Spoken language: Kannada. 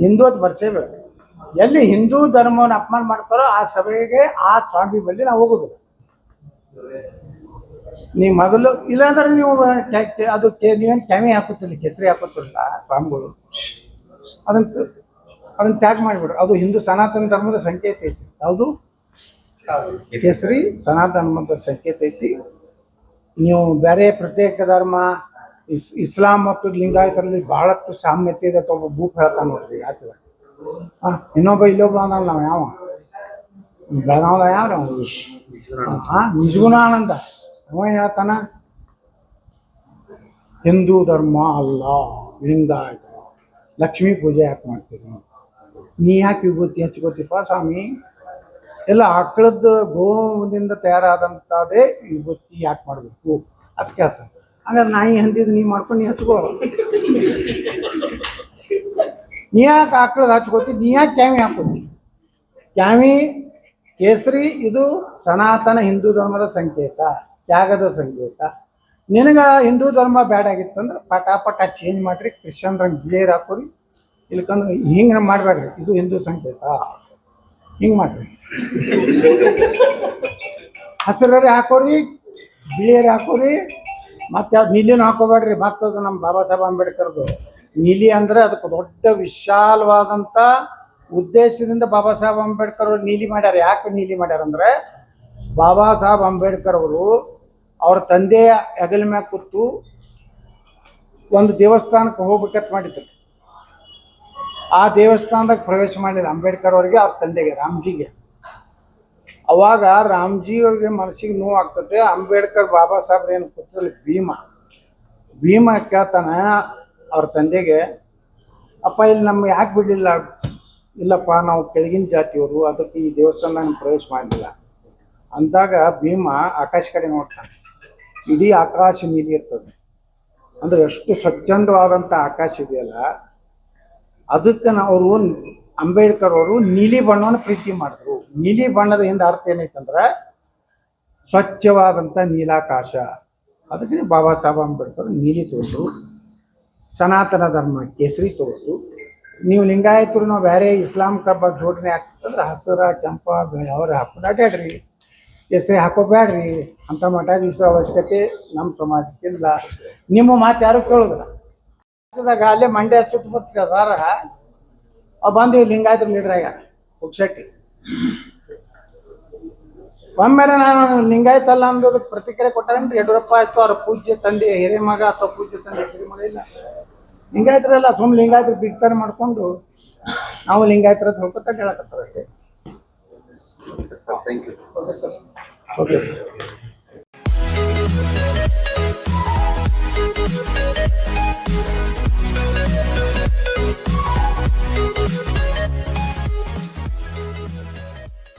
ಹಿಂದೂ ಅಂತ ಬರ್ಸೇಬೇಕು. ಎಲ್ಲಿ ಹಿಂದೂ ಧರ್ಮವನ್ನು ಅಪಮಾನ ಮಾಡ್ತಾರೋ ಆ ಸಭೆಗೆ ಆ ಸ್ವಾಮಿ ಬಳಿ ನಾವು ಹೋಗೋದು. ನೀವು ಮೊದಲು ಇಲ್ಲಾಂದ್ರೆ ನೀವು ಅದು ನೀವೇನು ಕೆಮೆ ಹಾಕುತ್ತಿಲ್ಲ, ಕೆಸರಿ ಹಾಕುತ್ತಿಲ್ಲ ಸ್ವಾಮಿಗಳು, ಅದನ್ನ ತ್ಯಾಗ ಮಾಡಿಬಿಡ್ರಿ. ಅದು ಹಿಂದೂ ಸನಾತನ ಧರ್ಮದ ಸಂಕೇತ ಐತಿ. ಯಾವುದು ಕೇಸರಿ ಸನಾತನ ಧರ್ಮದ ಸಂಕೇತ ಐತಿ. ನೀವು ಬೇರೆ ಪ್ರತ್ಯೇಕ ಧರ್ಮ ಇಸ್ಲಾಂ ಮತ್ತು ಲಿಂಗಾಯತರಲ್ಲಿ ಬಹಳಷ್ಟು ಸಾಮ್ಯತೆ ಇದೆ ಅಂತ ಒಬ್ಬ ಬೂಕ್ ಹೇಳ್ತಾನೆ ನೋಡ್ರಿ ಆಚೆ. ಇನ್ನೊಬ್ಬ ಇಲ್ಲೊಬ್ಬ ಅಂದಲ್ಲ, ನಾವು ಯಾವ ಬೆಳಗಾವ್ದ ಯಾವ ನಿಜಗುಣಾನಂದ ಅವ ಹೇಳ್ತಾನ ಹಿಂದೂ ಧರ್ಮ ಅಲ್ಲ ಲಿಂಗಾಯತ, ಲಕ್ಷ್ಮೀ ಪೂಜೆ ಯಾಕೆ ಮಾಡ್ತೀರಿ, ನೀ ಯಾಕೆ ವಿಭೂತಿ ಹಚ್ಕೋತಿಪ್ಪ ಸ್ವಾಮಿ, ಎಲ್ಲ ಆಕಳದ ಗೋದಿಂದ ತಯಾರಾದಂಥದ್ದೇ ವಿಭೂತಿ ಯಾಕೆ ಮಾಡಬೇಕು ಅಂತ ಕೇಳ್ತಾನೆ. ಹಂಗಾದ್ರೆ ನಾಯಿ ಹಂದಿದ್ದು ನೀ ಮಾಡ್ಕೊಂಡು ನೀ ಹಚ್ಕೋ, ನೀ ಯಾಕೆ ಆಕಳದ ಹಚ್ಕೋತಿ, ನೀ ಯಾಕೆ ಕ್ಯಾಮಿ ಹಾಕೋತಿ. ಕ್ಯಾಮಿ ಕೇಸರಿ ಇದು ಸನಾತನ ಹಿಂದೂ ಧರ್ಮದ ಸಂಕೇತ, ತ್ಯಾಗದ ಸಂಕೇತ. ನಿನಗೆ ಹಿಂದೂ ಧರ್ಮ ಬ್ಯಾಡ ಆಗಿತ್ತಂದ್ರೆ ಪಟ ಚೇಂಜ್ ಮಾಡಿರಿ, ಕ್ರಿಶ್ಚಿಯನ್ ರಂಗ್ ಬಿಳಿಯರ್ ಹಾಕೋರಿ, ಇಲ್ಕಂದ್ರೆ ಹಿಂಗೆ ಮಾಡಬೇಡ್ರಿ, ಇದು ಹಿಂದೂ ಸಂಕೇತ, ಹಿಂಗೆ ಮಾಡ್ರಿ. ಹಸಿರರಿ ಹಾಕೋರಿ, ಬಿಳಿಯರಿ ಹಾಕೋರಿ, ಮತ್ತು ಯಾವ್ದು ನೀಲಿನೂ ಹಾಕೋಬೇಡ್ರಿ. ಮತ್ತದು ನಮ್ಮ ಬಾಬಾ ಸಾಹೇಬ್ ಅಂಬೇಡ್ಕರ್ದು ನೀಲಿ ಅಂದರೆ ಅದಕ್ಕೆ ದೊಡ್ಡ ವಿಶಾಲವಾದಂಥ ಉದ್ದೇಶದಿಂದ ಬಾಬಾ ಸಾಹೇಬ್ ಅಂಬೇಡ್ಕರ್ ಅವರು ನೀಲಿ ಮಾಡ್ಯಾರ. ಯಾಕೆ ನೀಲಿ ಮಾಡ್ಯಾರ ಅಂದರೆ, ಬಾಬಾ ಸಾಹೇಬ್ ಅಂಬೇಡ್ಕರ್ ಅವರು ಅವ್ರ ತಂದೆಯ ಹೆಗಲ ಮ್ಯಾಗ ಕೂತು ಒಂದು ದೇವಸ್ಥಾನಕ್ಕೆ ಹೋಗ್ಬೇಕಂತ ಮಾಡಿದ್ರು. ಆ ದೇವಸ್ಥಾನದಾಗ ಪ್ರವೇಶ ಮಾಡಲಿಲ್ಲ ಅಂಬೇಡ್ಕರ್ ಅವರಿಗೆ, ಅವ್ರ ತಂದೆಗೆ ರಾಮ್ಜಿಗೆ. ಅವಾಗ ರಾಮ್ಜಿ ಅವ್ರಿಗೆ ಮನಸ್ಸಿಗೆ ನೋವು ಆಗ್ತದೆ. ಅಂಬೇಡ್ಕರ್ ಬಾಬಾ ಸಾಹೇಬ್ರು ಏನು ಕೂತಲ್ಲಿ ಭೀಮ ಕೇಳ್ತಾನೆ ಅವ್ರ ತಂದೆಗೆ, ಅಪ್ಪ ಇಲ್ಲಿ ನಮ್ಗೆ ಯಾಕೆ ಬಿಡಲಿಲ್ಲ. ಇಲ್ಲಪ್ಪ ನಾವು ಕೆಳಗಿನ ಜಾತಿಯವರು, ಅದಕ್ಕೆ ಈ ದೇವಸ್ಥಾನದಾಗ ಪ್ರವೇಶ ಮಾಡಲಿಲ್ಲ ಅಂದಾಗ ಭೀಮ ಆಕಾಶ ಕಡೆ ನೋಡ್ತಾನೆ. ಇಡೀ ಆಕಾಶ ನೀಲಿ ಇರ್ತದೆ. ಅಂದರೆ ಎಷ್ಟು ಸ್ವಚ್ಛಂದವಾದಂಥ ಆಕಾಶ ಇದೆಯಲ್ಲ, ಅದಕ್ಕೆ ಅವರು ಅಂಬೇಡ್ಕರ್ ಅವರು ನೀಲಿ ಬಣ್ಣವನ್ನು ಪ್ರೀತಿ ಮಾಡಿದ್ರು. ನೀಲಿ ಬಣ್ಣದ ಹಿಂದೆ ಅರ್ಥ ಏನೈತಂದ್ರೆ ಸ್ವಚ್ಛವಾದಂಥ ನೀಲಾಕಾಶ. ಅದಕ್ಕೆ ಬಾಬಾ ಸಾಹೇಬ್ ಅಂಬೇಡ್ಕರ್ ನೀಲಿ ತೋರಿದ್ರು, ಸನಾತನ ಧರ್ಮ ಕೇಸರಿ ತೋರಿದ್ರು. ನೀವು ಲಿಂಗಾಯತರು ನಾವು ಬೇರೆ ಇಸ್ಲಾಂ ಕಬ್ಬ ಜೋಡಣೆ ಆಗ್ತದಂದ್ರೆ ಹಸಿರ ಕೆಂಪ ಅವ್ರು ಹಾಕೊಂಡು ಅಡ್ಯಾಡ್ರಿ, ಕೇಸರಿ ಹಾಕೋಬೇಡ್ರಿ ಅಂತ ಮಠಾಧೀಶರ ಅವಶ್ಯಕತೆ ನಮ್ಮ ಸಮಾಜಕ್ಕಿಲ್ಲ. ನಿಮ್ಮ ಮಾತು ಯಾರು ಕೇಳೋದಿಲ್ಲ. ಅಲ್ಲೇ ಮಂಡ್ಯ ಸುತ್ತಮುತ್ತ ಅದಾರ ಬಂದು ಲಿಂಗಾಯತರ ಲೀಡರ್ ಆಗ್ಯಾರ ಹುಗ್ಶೆಟ್ಟಿ. ಒಮ್ಮೆ ನಾನು ಲಿಂಗಾಯತ ಅಲ್ಲ ಅನ್ನೋದಕ್ಕೆ ಪ್ರತಿಕ್ರಿಯೆ ಕೊಟ್ಟಾರೇನ್ರಿ ಯಡಿಯೂರಪ್ಪ. ಆಯ್ತು ಅವ್ರ ಪೂಜ್ಯ ತಂದೆ ಹಿರೇಮಗ ಅಥವಾ ಪೂಜ್ಯ ತಂದೆ ಹಿರೇಮಗ ಇಲ್ಲ, ಲಿಂಗಾಯತರೆಲ್ಲ ಸುಮ್ಮನೆ ಲಿಂಗಾಯತರು ಬಿಗ್ತಾರ ಮಾಡ್ಕೊಂಡು ನಾವು ಲಿಂಗಾಯತರ ಹೋಗ್ಕೊತ ಹೇಳಕತ್ತಾರ ಅಷ್ಟೇ. Okay sir.